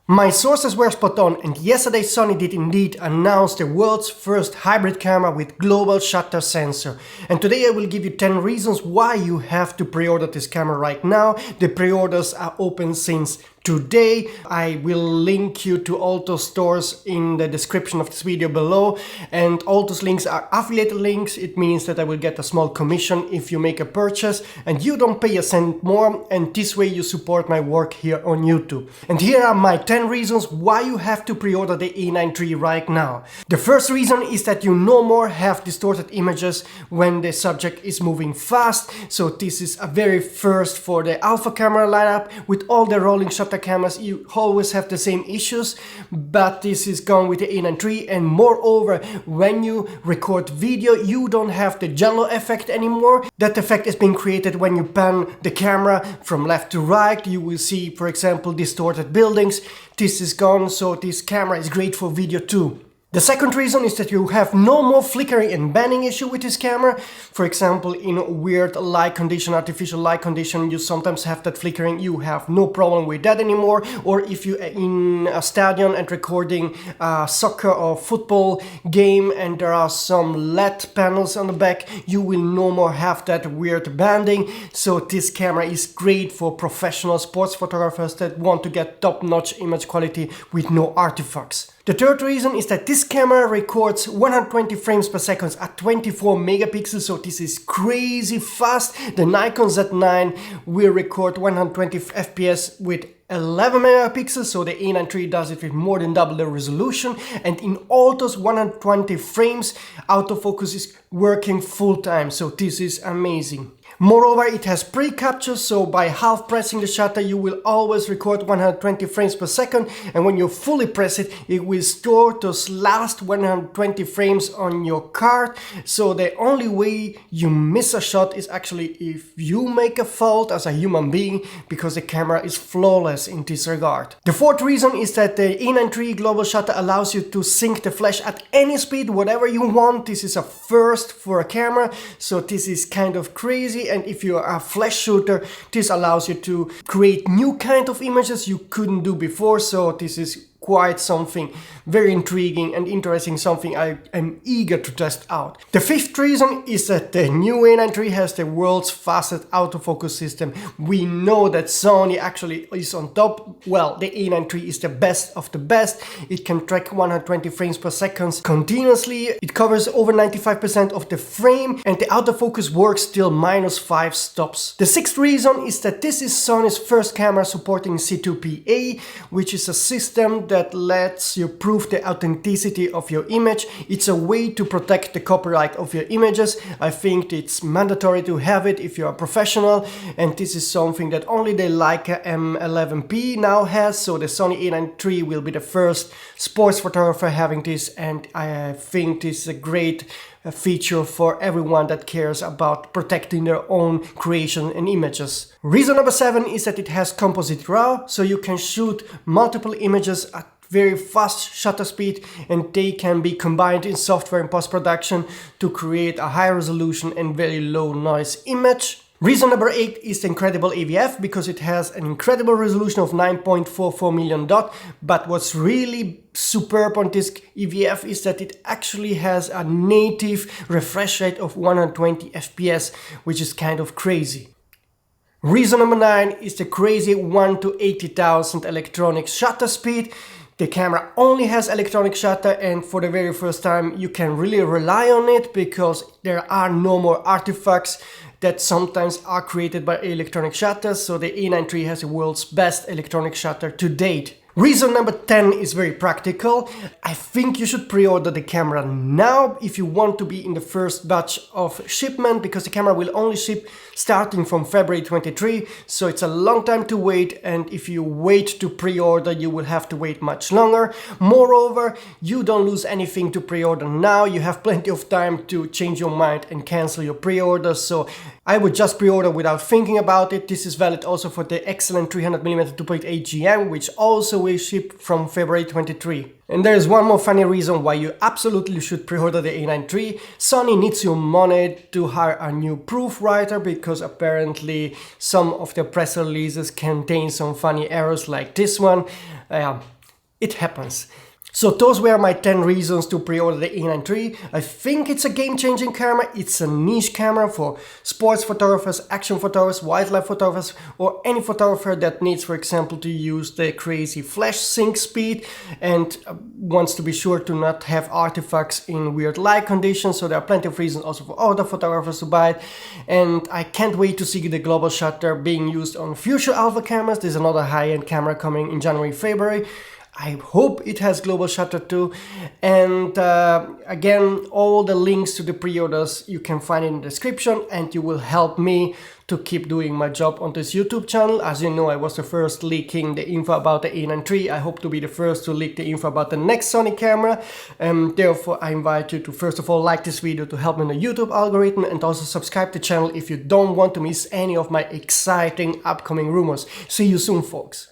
My sources were spot on, and yesterday Sony did indeed announce the world's first hybrid camera with global shutter sensor. And today I will give you 10 reasons why you have to pre-order this camera right now. The pre-orders are open since today. I will link you to all those stores in the description of this video below, and all those links are affiliate links. It means that I will get a small commission if you make a purchase and you don't pay a cent more, and this way you support my work here on YouTube. And here are my 10 reasons why you have to pre-order the A9 III right now. The first reason is that you no more have distorted images when the subject is moving fast. So this is a very first for the alpha camera lineup. With all the rolling shutter cameras you always have the same issues, but this is gone with the A9 III. And moreover, when you record video you don't have the jello effect anymore. That effect is being created when you pan the camera from left to right. You will see, for example, distorted buildings. This is gone, so this camera is great for video too. The second reason is that you have no more flickering and banding issue with this camera. For example, in weird light condition, artificial light condition, you sometimes have that flickering. You have no problem with that anymore. Or if you're in a stadium and recording a soccer or football game and there are some LED panels on the back, you will no more have that weird banding. So this camera is great for professional sports photographers that want to get top-notch image quality with no artifacts. The third reason is that this camera records 120 frames per second at 24 megapixels, so this is crazy fast. The Nikon Z9 will record 120 FPS with 11 megapixels, so the A9 III does it with more than double the resolution, and in all those 120 frames autofocus is working full time, so this is amazing. Moreover, it has precapture, so by half pressing the shutter you will always record 120 frames per second, and when you fully press it, it will store those last 120 frames on your card. So the only way you miss a shot is actually if you make a fault as a human being, because the camera is flawless in this regard. The fourth reason is that the A9 III global shutter allows you to sync the flash at any speed, whatever you want. This is a first for a camera, so this is kind of crazy. And if you are a flash shooter, this allows you to create new kind of images you couldn't do before, so this is quite something very intriguing and interesting, something I am eager to test out. The fifth reason is that the new A9 III has the world's fastest autofocus system. We know that Sony actually is on top. Well, the A9 III is the best of the best. It can track 120 frames per second continuously. It covers over 95% of the frame, and the autofocus works till -5 stops. The sixth reason is that this is Sony's first camera supporting C2PA, which is a system that lets you prove the authenticity of your image. It's a way to protect the copyright of your images. I think it's mandatory to have it if you're a professional, and this is something that only the Leica M11P now has, so the Sony A9 III will be the first sports photographer having this, and I think this is a great feature for everyone that cares about protecting their own creation and images. Reason number 7 is that it has composite RAW, so you can shoot multiple images at very fast shutter speed, and they can be combined in software in post-production to create a high resolution and very low noise image. Reason number 8 is the incredible AVF, because it has an incredible resolution of 9.44 million dot, but what's really superb on this AVF is that it actually has a native refresh rate of 120 FPS, which is kind of crazy. Reason number 9 is the crazy 1 to 80,000 electronic shutter speed. The camera only has electronic shutter, and for the very first time you can really rely on it, because there are no more artifacts that sometimes are created by electronic shutters, so the A9 III has the world's best electronic shutter to date. Reason number 10 is very practical. I think you should pre-order the camera now if you want to be in the first batch of shipment, because the camera will only ship starting from February 23, so it's a long time to wait, and if you wait to pre-order you will have to wait much longer. Moreover, you don't lose anything to pre-order now. You have plenty of time to change your mind and cancel your pre-order, so I would just pre-order without thinking about it. This is valid also for the excellent 300mm 2.8 GM, which also will ship from February 23. And there is one more funny reason why you absolutely should pre-order the A9 III. Sony needs your money to hire a new proofwriter, because apparently some of their press releases contain some funny errors like this one. It happens. So those were my 10 reasons to pre-order the A9 III. I think it's a game-changing camera. It's a niche camera for sports photographers, action photographers, wildlife photographers, or any photographer that needs, for example, to use the crazy flash sync speed and wants to be sure to not have artifacts in weird light conditions. So there are plenty of reasons also for other photographers to buy it. And I can't wait to see the global shutter being used on future alpha cameras. There's another high-end camera coming in January, February. I hope it has global shutter too. And again, all the links to the pre-orders you can find in the description, and you will help me to keep doing my job on this YouTube channel. As you know, I was the first leaking the info about the A9 III. I hope to be the first to leak the info about the next Sony camera. Therefore, I invite you to first of all like this video to help me in the YouTube algorithm, and also subscribe to the channel if you don't want to miss any of my exciting upcoming rumors. See you soon, folks.